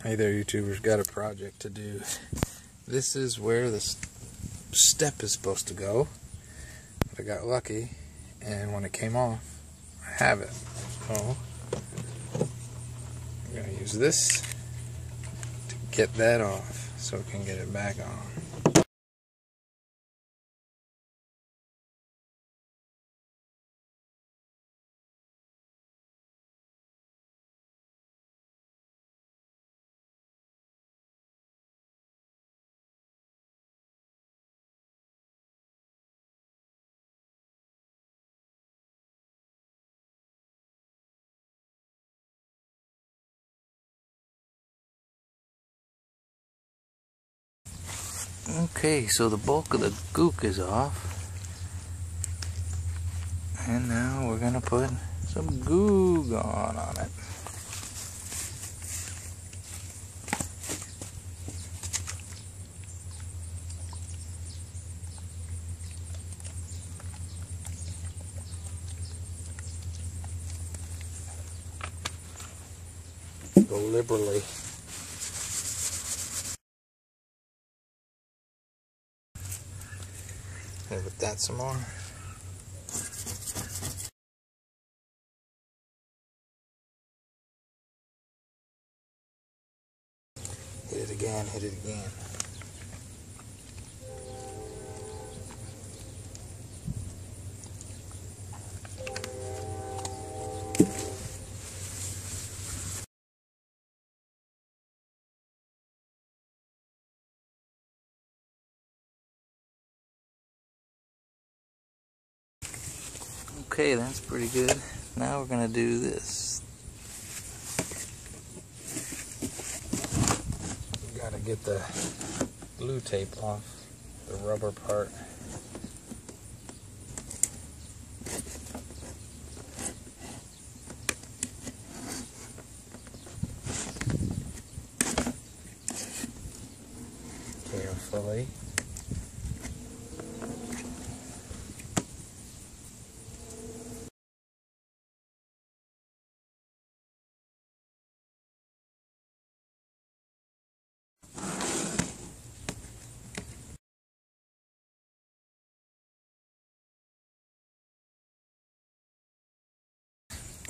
Hey there, YouTubers, got a project to do. This is where the step is supposed to go. But I got lucky, and when it came off, I have it. So, I'm going to use this to get that off so we can get it back on. Okay, so the bulk of the gook is off. And now we're going to put some Goo Gone on it. Go liberally. And with that some more. Hit it again, hit it again. Okay, that's pretty good. Now we're going to do this. Got to get the glue tape off the rubber part. Carefully.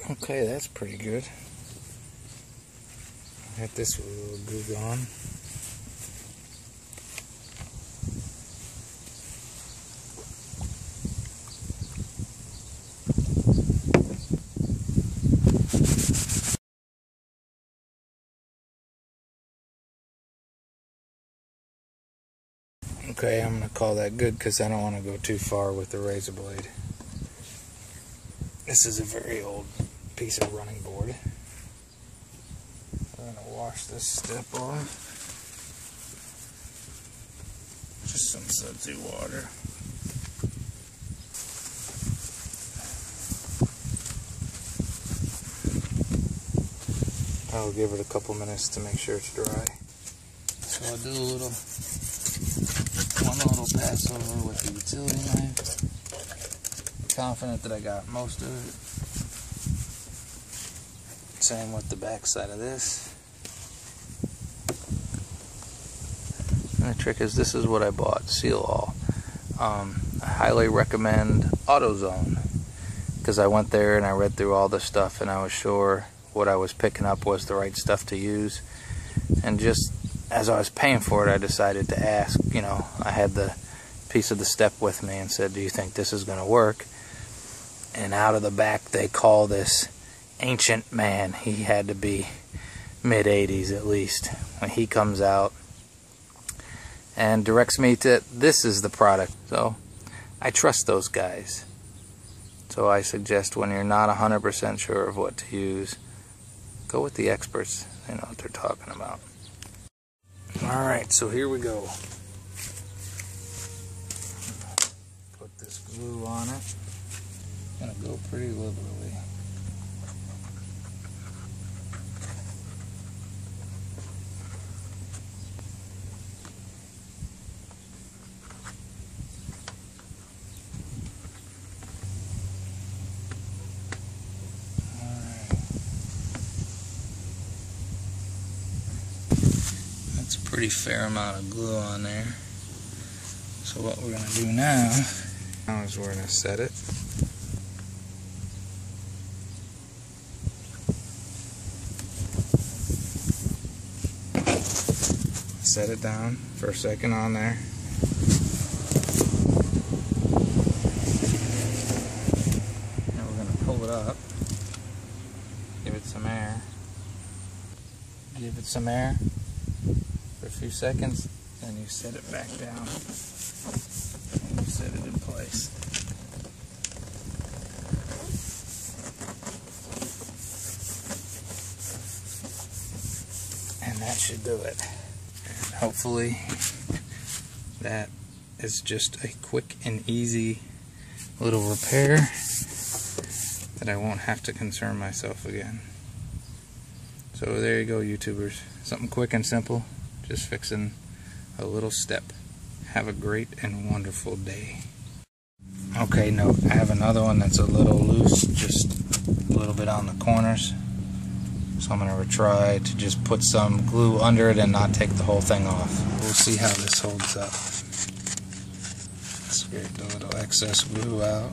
Okay, that's pretty good. Got this with a little Goo Gone. Okay, I'm going to call that good because I don't want to go too far with the razor blade. This is a very old piece of running board. I'm going to wash this step off. Just some sudsy water. I'll give it a couple minutes to make sure it's dry. So I'll do one little pass over with the utility knife. Confident that I got most of it. Same with the back side of this. And the trick is, this is what I bought, Seal All. I highly recommend AutoZone because I went there and I read through all the stuff and I was sure what I was picking up was the right stuff to use. And just as I was paying for it, I decided to ask, you know, I had the piece of the step with me and said, do you think this is going to work? And out of the back they call this ancient man. He had to be mid-80s at least. When he comes out and directs me to, this is the product. So I trust those guys. So I suggest when you're not 100% sure of what to use, go with the experts. They know what they're talking about. Alright, so here we go. Put this glue on it. Gonna go pretty liberally. pretty fair amount of glue on there. So what we're going to do now is we're going to set it. Set it down for a second on there. And we're going to pull it up. Give it some air. Give it some air for a few seconds. Then you set it back down. And you set it in place. And that should do it. And hopefully that is just a quick and easy little repair that I won't have to concern myself again. So there you go, YouTubers. Something quick and simple, just fixing a little step. Have a great and wonderful day. Okay, note, I have another one that's a little loose, just a little bit on the corners. So I'm going to try to just put some glue under it and not take the whole thing off. We'll see how this holds up. Scrape the little excess glue out.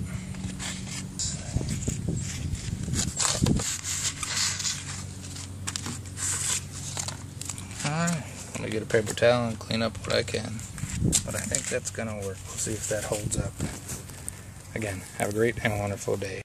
Alright, let me get a paper towel and clean up what I can. But I think that's going to work. We'll see if that holds up. Again, have a great and wonderful day.